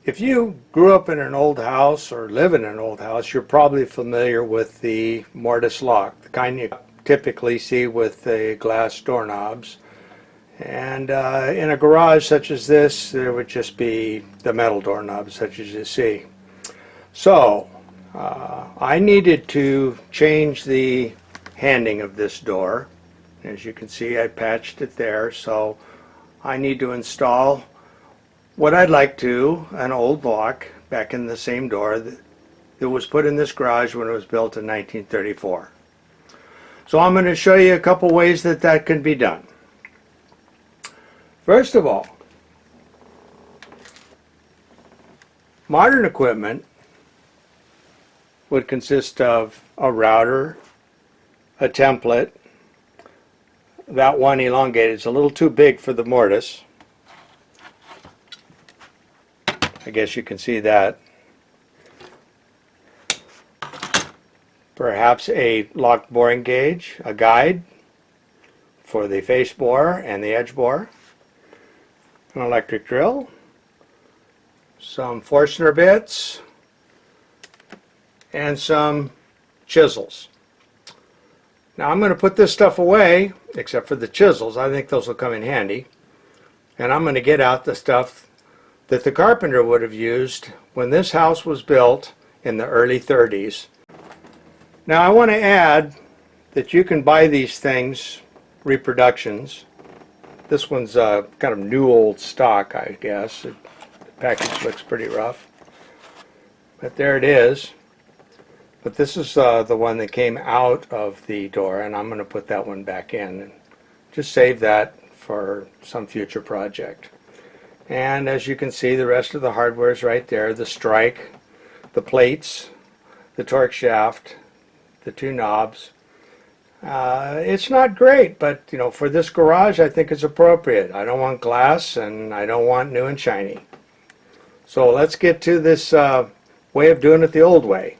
If you grew up in an old house or live in an old house, you're probably familiar with the mortise lock, the kind you typically see with the glass doorknobs. And in a garage such as this, there would just be the metal doorknobs such as you see. So I needed to change the handing of this door. As you can see, I patched it there, so I need to install what I'd like to, an old lock back in the same door that was put in this garage when it was built in 1934. So I'm going to show you a couple ways that that can be done. First of all, modern equipment would consist of a router, a template, that one elongated. It's a little too big for the mortise. I guess you can see that. Perhaps a lock boring gauge, a guide for the face bore and the edge bore, an electric drill, some Forstner bits, and some chisels. Now I'm going to put this stuff away, except for the chisels. I think those will come in handy. And I'm going to get out the stuff that the carpenter would have used when this house was built in the early 30s. Now I want to add that you can buy these things, reproductions. This one's kind of new old stock, I guess. The package looks pretty rough. But there it is. But this is the one that came out of the door, and I'm going to put that one back in. And just save that for some future project. And as you can see, the rest of the hardware is right there. The strike, the plates, the torque shaft, the two knobs. It's not great, but you know, for this garage I think it's appropriate. I don't want glass and I don't want new and shiny. So let's get to this way of doing it the old way.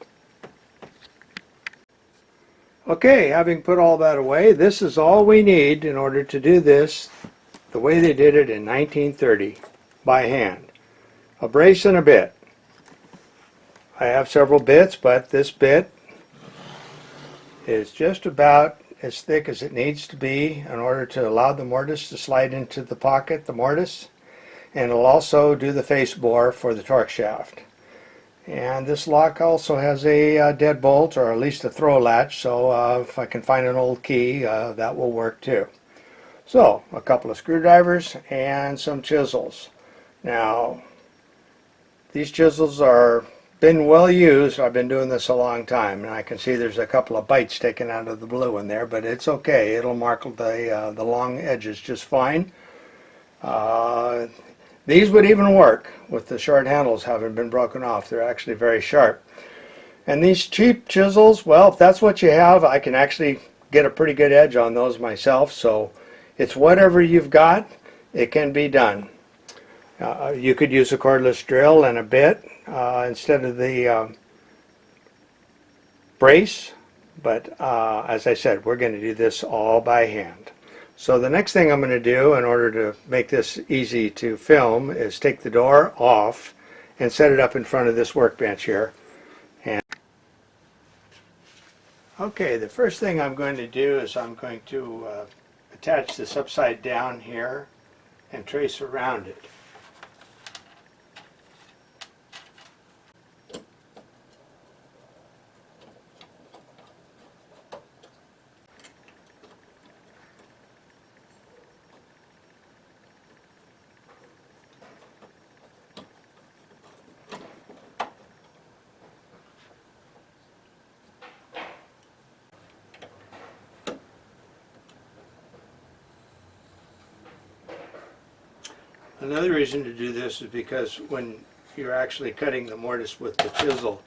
Okay, having put all that away, this is all we need in order to do this the way they did it in 1930 by hand. A brace and a bit. I have several bits, but this bit is just about as thick as it needs to be in order to allow the mortise to slide into the pocket, the mortise, and it'll also do the face bore for the torque shaft. And this lock also has a deadbolt, or at least a throw latch, so if I can find an old key, that will work too. So, a couple of screwdrivers and some chisels. Now, these chisels are been well used. I've been doing this a long time, and I can see there's a couple of bites taken out of the blue in there, but it's okay. It'll mark the long edges just fine. These would even work with the short handles having been broken off. They're actually very sharp. And these cheap chisels, well, if that's what you have, I can actually get a pretty good edge on those myself. So it's whatever you've got, it can be done. You could use a cordless drill and a bit instead of the brace, but as I said, we're going to do this all by hand. So the next thing I'm going to do in order to make this easy to film is take the door off and set it up in front of this workbench here. And okay, the first thing I'm going to do is I'm going to attach this upside down here and trace around it. Another reason to do this is because when you're actually cutting the mortise with the chisel,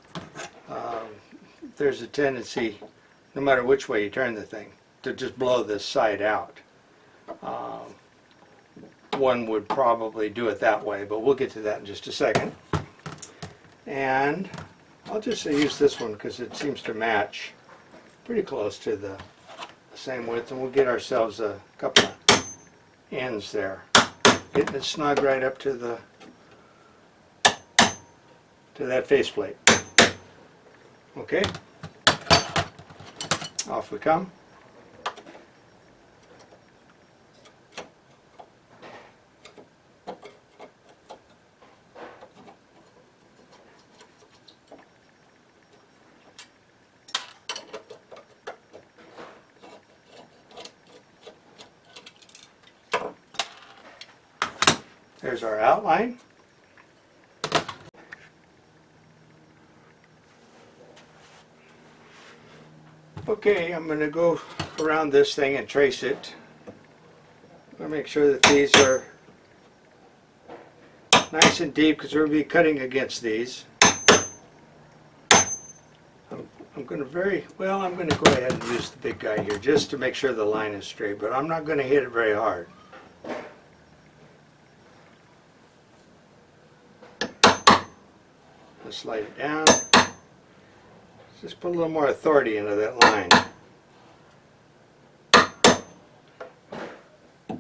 there's a tendency, no matter which way you turn the thing, to just blow this side out. One would probably do it that way, but we'll get to that in just a second. And I'll just use this one because it seems to match pretty close to the same width, and we'll get ourselves a couple of ends there. Getting it snug right up to the to that faceplate. Okay, off we come. There's our outline. Okay, I'm going to go around this thing and trace it. I'm going to make sure that these are nice and deep because we're going to be cutting against these. I'm going to I'm going to go ahead and use the big guy here just to make sure the line is straight, but I'm not going to hit it very hard. Let's slide it down. Just put a little more authority into that line.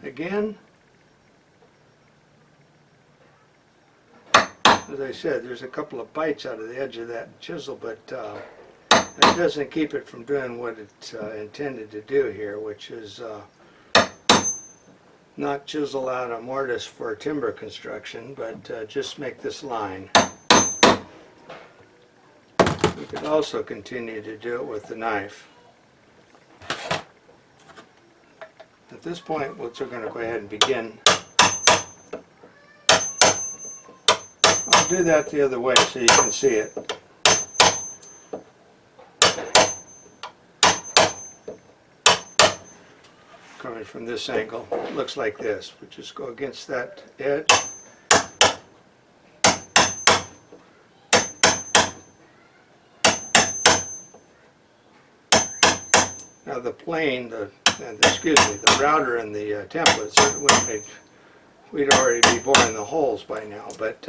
Again, as I said, there's a couple of bites out of the edge of that chisel, but that doesn't keep it from doing what it's intended to do here, which is not chisel out a mortise for timber construction, but just make this line. You could also continue to do it with the knife. At this point, we're going to go ahead and begin. I'll do that the other way so you can see it. Coming from this angle, it looks like this. We just go against that edge. Now the plane, the router and the template certainly we'd already be boring the holes by now, but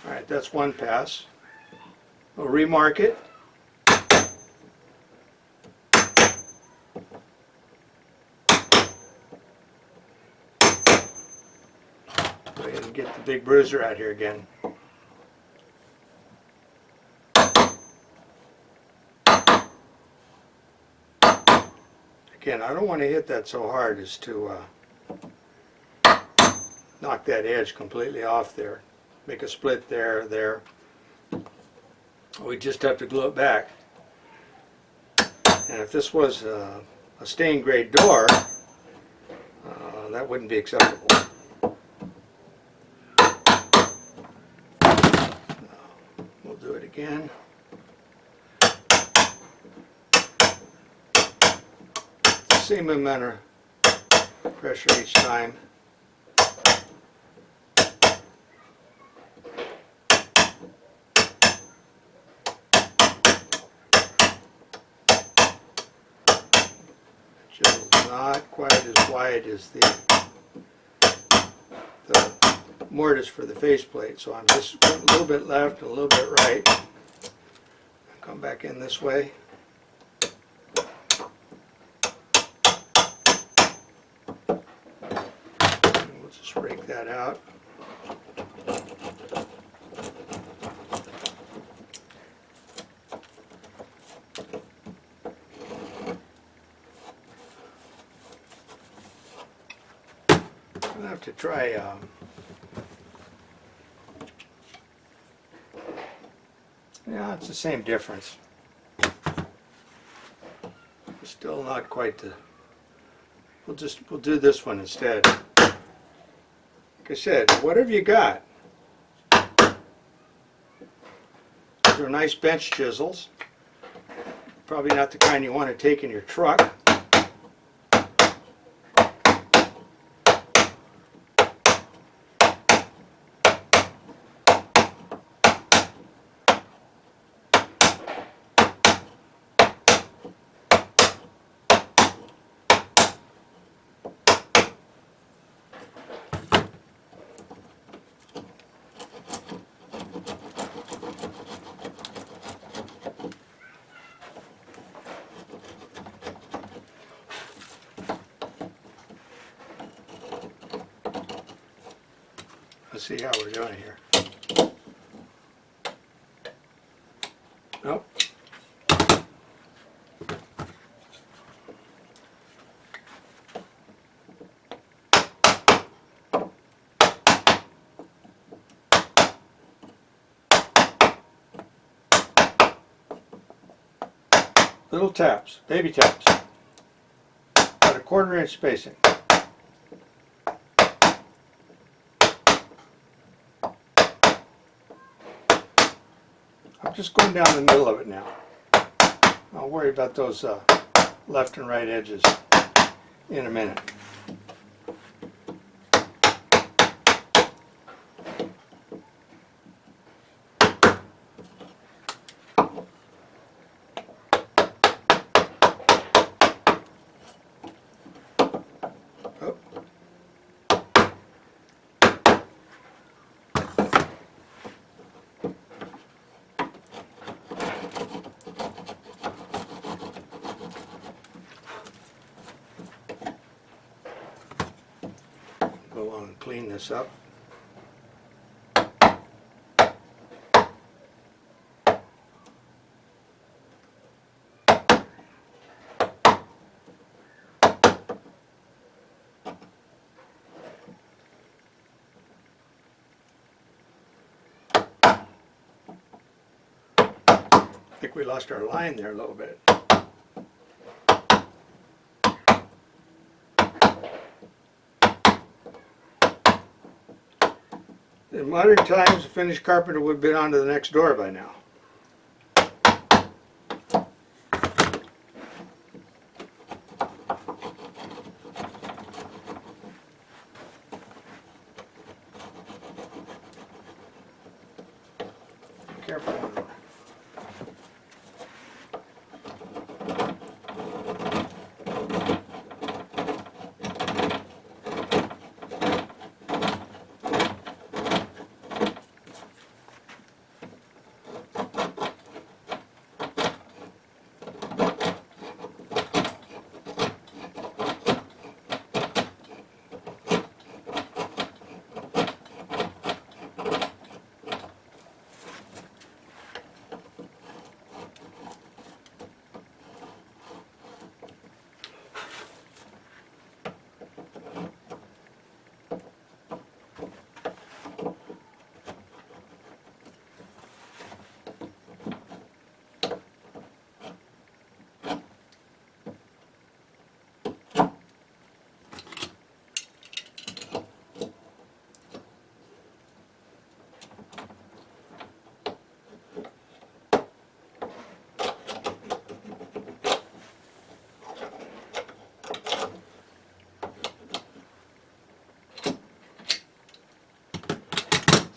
alright, that's one pass. We'll remark it. Get the big bruiser out here again. Again, I don't want to hit that so hard as to knock that edge completely off there. Make a split there. We just have to glue it back. And if this was a stained grade door, that wouldn't be acceptable. Do it again. Same amount of pressure each time. Chisel's not quite as wide as the mortise for the faceplate, so I'm just putting a little bit left and a little bit right. Come back in this way. And we'll just rake that out. I'll have to try yeah, it's the same difference. Still not quite the. We'll do this one instead. Like I said, whatever you got. These are nice bench chisels. Probably not the kind you want to take in your truck. Let's see how we're doing here. Nope. Little taps, baby taps, about a 1/4 inch spacing. I'm just going down the middle of it now. I'll worry about those left and right edges in a minute. Go along and clean this up. I think we lost our line there a little bit. In modern times, a finished carpenter would have been on to the next door by now. Careful.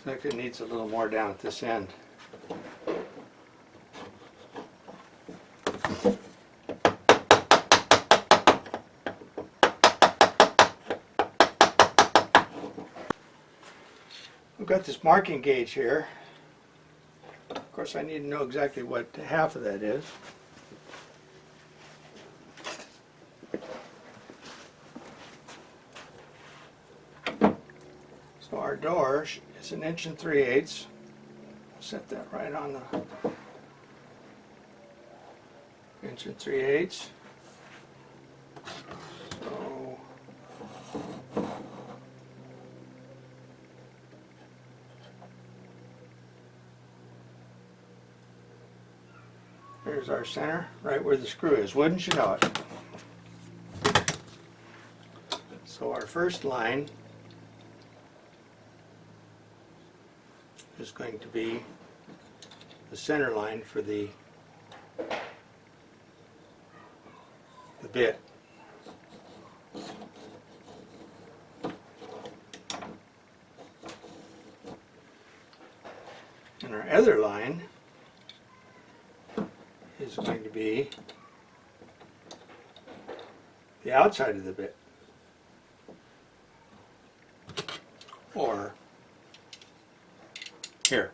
I think it needs a little more down at this end. We've got this marking gauge here. Of course, I need to know exactly what half of that is. So our door is 1 3/8 inches. I'll set that right on the 1 3/8 inches. So here's our center, right where the screw is. Wouldn't you know it? So our first line is going to be the center line for the bit. And our other line is going to be the outside of the bit, or here.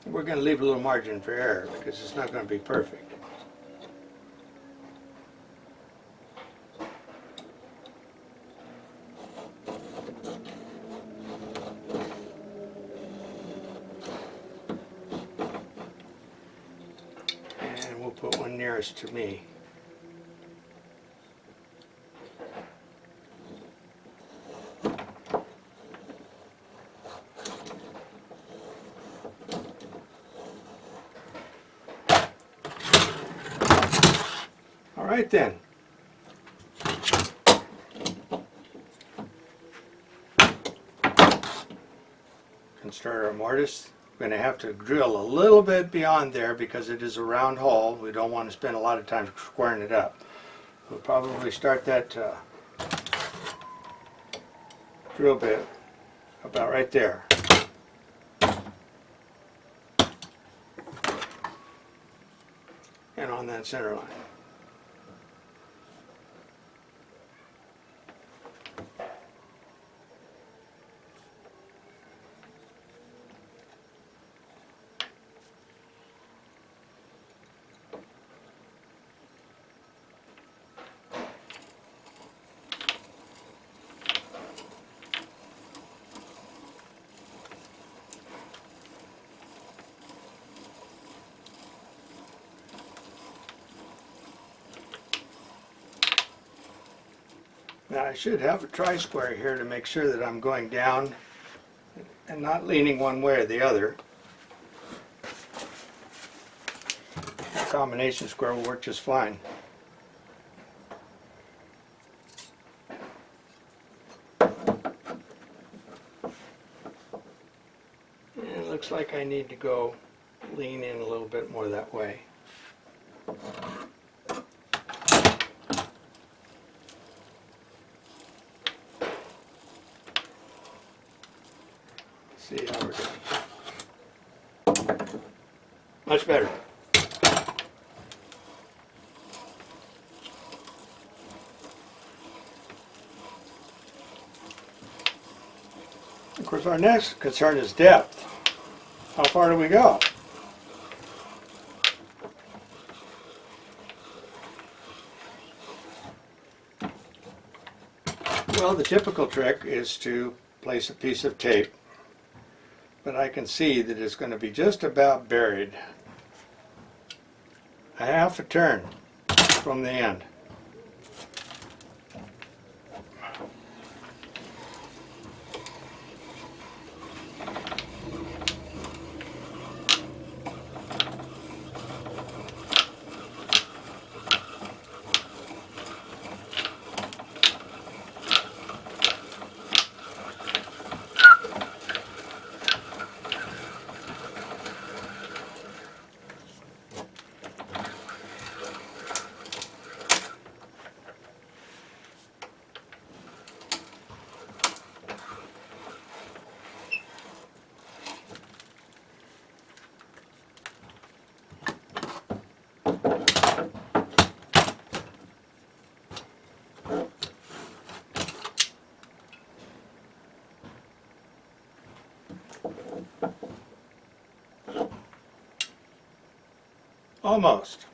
We're going to leave a little margin for error because it's not going to be perfect. We'll put one nearest to me. All right then. Can start our mortise. We're going to have to drill a little bit beyond there because it is a round hole. We don't want to spend a lot of time squaring it up. We'll probably start that drill bit about right there. And on that center line. Now I should have a tri-square here to make sure that I'm going down and not leaning one way or the other. A combination square will work just fine. And it looks like I need to lean in a little bit more that way. See how we're doing. Much better. Of course, our next concern is depth. How far do we go? Well, the typical trick is to place a piece of tape, but I can see that it's going to be just about buried a half a turn from the end. Almost.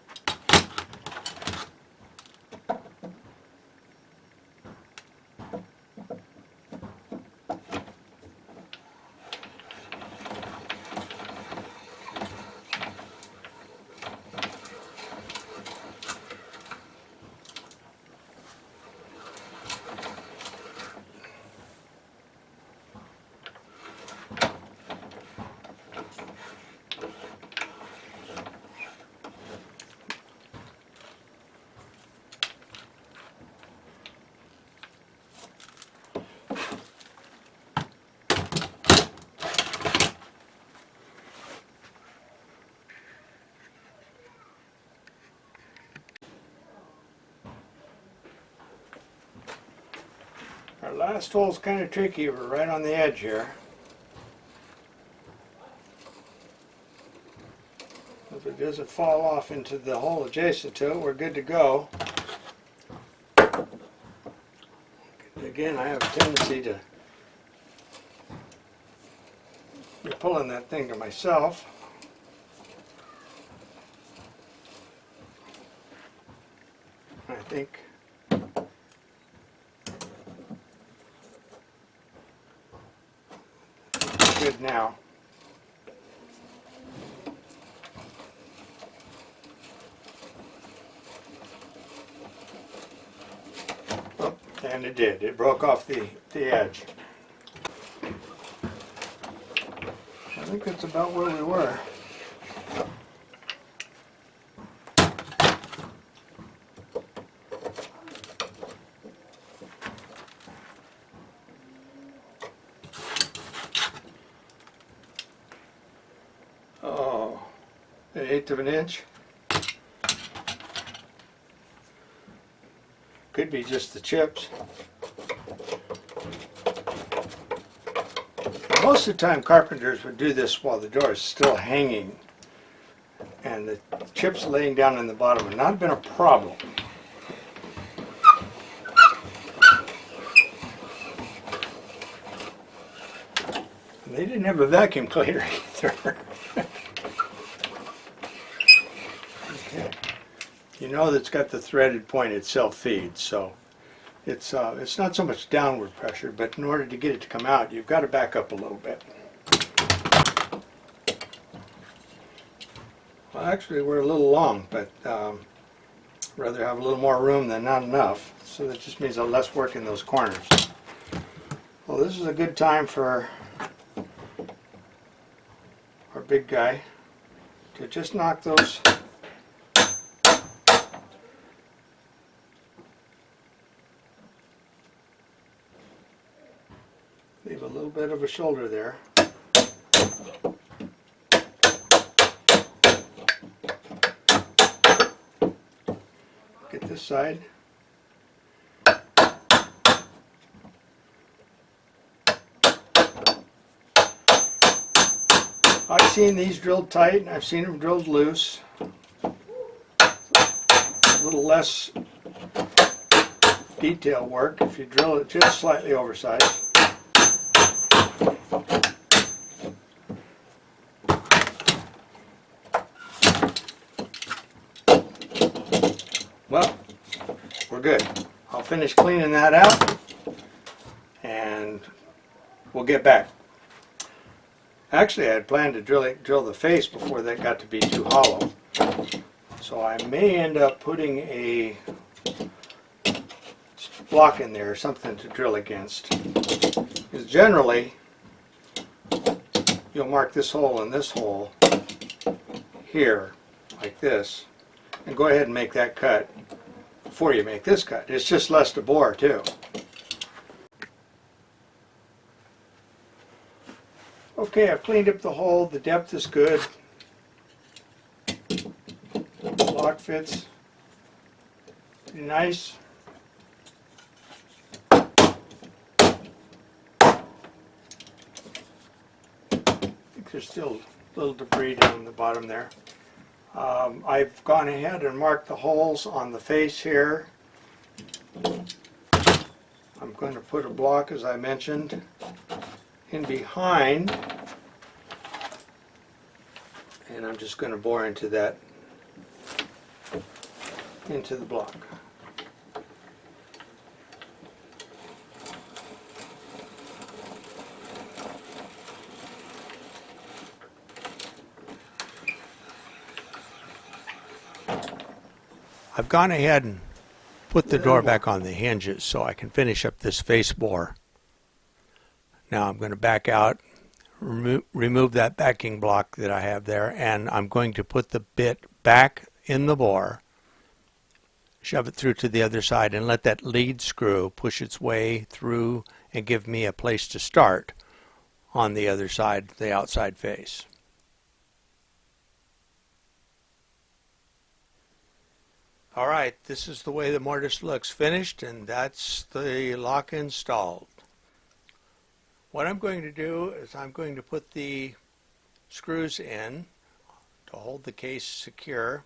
Our last hole is kind of tricky. We're right on the edge here. If it doesn't fall off into the hole adjacent to it, we're good to go. Again, I have a tendency to be pulling that thing to myself. I think good now. And it did. It broke off the edge. I think that's about where we were. Oh, an eighth of an inch. Could be just the chips. Most of the time carpenters would do this while the door is still hanging and the chips laying down in the bottom have not been a problem. And they didn't have a vacuum cleaner either. Okay. You know that's got the threaded point it self-feeds, so it's not so much downward pressure, but in order to get it to come out, you've got to back up a little bit. Well, actually, we're a little long, but rather have a little more room than not enough, so that just means less work in those corners. Well, this is a good time for our big guy to just knock those leave a little bit of a shoulder there. Get this side. I've seen these drilled tight and I've seen them drilled loose. A little less detail work if you drill it just slightly oversized. Well, we're good. I'll finish cleaning that out and we'll get back. Actually, I had planned to drill the face before that got to be too hollow. So I may end up putting a block in there, something to drill against. Because generally, you'll mark this hole and this hole here, like this, and go ahead and make that cut before you make this cut. It's just less to bore too. Okay, I've cleaned up the hole. The depth is good. The lock fits pretty nice. I think there's still a little debris down the bottom there. I've gone ahead and marked the holes on the face here. I'm going to put a block, as I mentioned, in behind, and I'm just going to bore into that, into the block. I've gone ahead and put the door back on the hinges so I can finish up this face bore. Now I'm going to back out, remove that backing block that I have there, and I'm going to put the bit back in the bore, shove it through to the other side, and let that lead screw push its way through and give me a place to start on the other side, the outside face. All right, this is the way the mortise looks finished, and that's the lock installed. What I'm going to do is I'm going to put the screws in to hold the case secure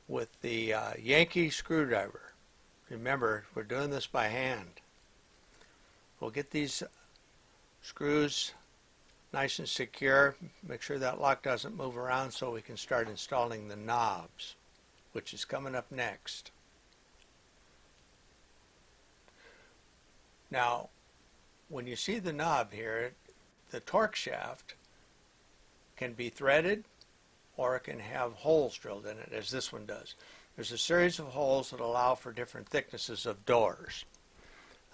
with the Yankee screwdriver. Remember, we're doing this by hand. We'll get these screws nice and secure, make sure that lock doesn't move around so we can start installing the knobs, which is coming up next. Now, when you see the knob here, the torque shaft can be threaded or it can have holes drilled in it, as this one does. There's a series of holes that allow for different thicknesses of doors.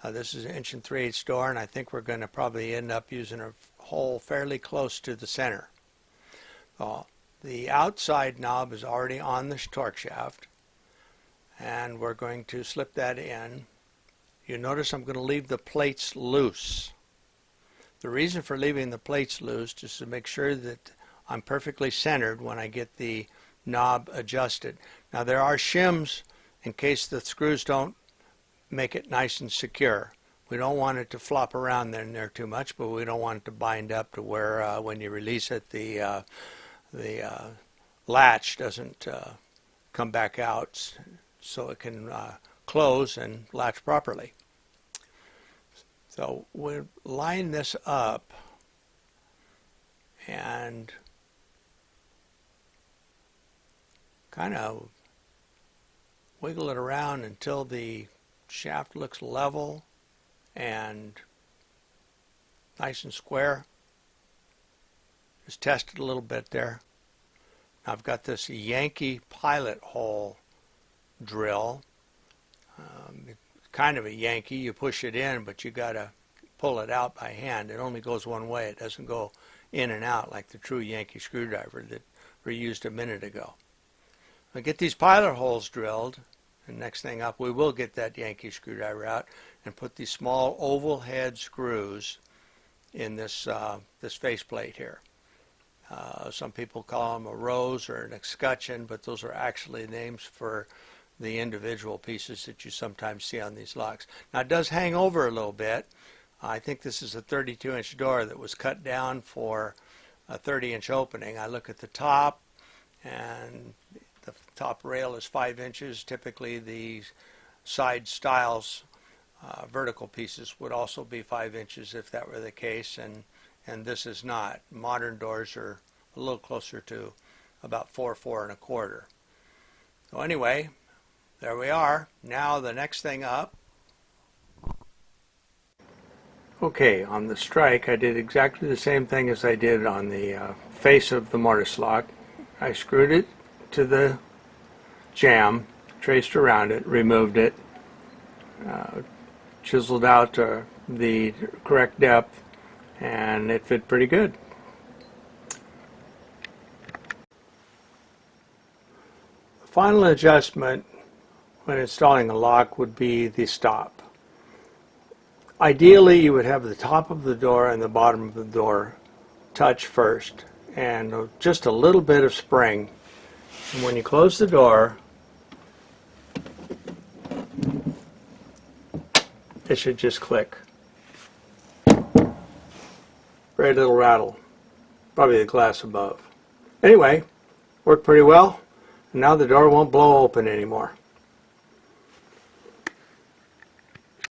This is an 1 3/8 door, and I think we're going to probably end up using a hole fairly close to the center. The outside knob is already on the torque shaft, and we're going to slip that in. You notice I'm going to leave the plates loose. The reason for leaving the plates loose is to make sure that I'm perfectly centered when I get the knob adjusted. Now there are shims in case the screws don't make it nice and secure. We don't want it to flop around in there too much, but we don't want it to bind up to where when you release it the latch doesn't come back out, so it can close and latch properly. So we'll line this up and kind of wiggle it around until the shaft looks level and nice and square. Just test it a little bit there. I've got this Yankee pilot hole drill. Kind of a Yankee. You push it in, but you got to pull it out by hand. It only goes one way. It doesn't go in and out like the true Yankee screwdriver that we used a minute ago. I'll get these pilot holes drilled, and next thing up, we will get that Yankee screwdriver out and put these small oval head screws in this this faceplate here. Some people call them a rose or an escutcheon, but those are actually names for the individual pieces that you sometimes see on these locks. Now it does hang over a little bit. I think this is a 32-inch door that was cut down for a 30-inch opening. I look at the top, and the top rail is 5 inches. Typically the side stiles vertical pieces would also be 5 inches if that were the case, and this is not. Modern doors are a little closer to about 4 1/4. So anyway, there we are. Now the next thing up. Okay, on the strike I did exactly the same thing as I did on the face of the mortise lock. I screwed it to the jamb, traced around it, removed it, chiseled out the correct depth, and it fit pretty good. The final adjustment when installing a lock would be the stop. Ideally, you would have the top of the door and the bottom of the door touch first, and just a little bit of spring. And when you close the door, it should just click. Very little rattle. Probably the glass above. Anyway, worked pretty well. And now the door won't blow open anymore.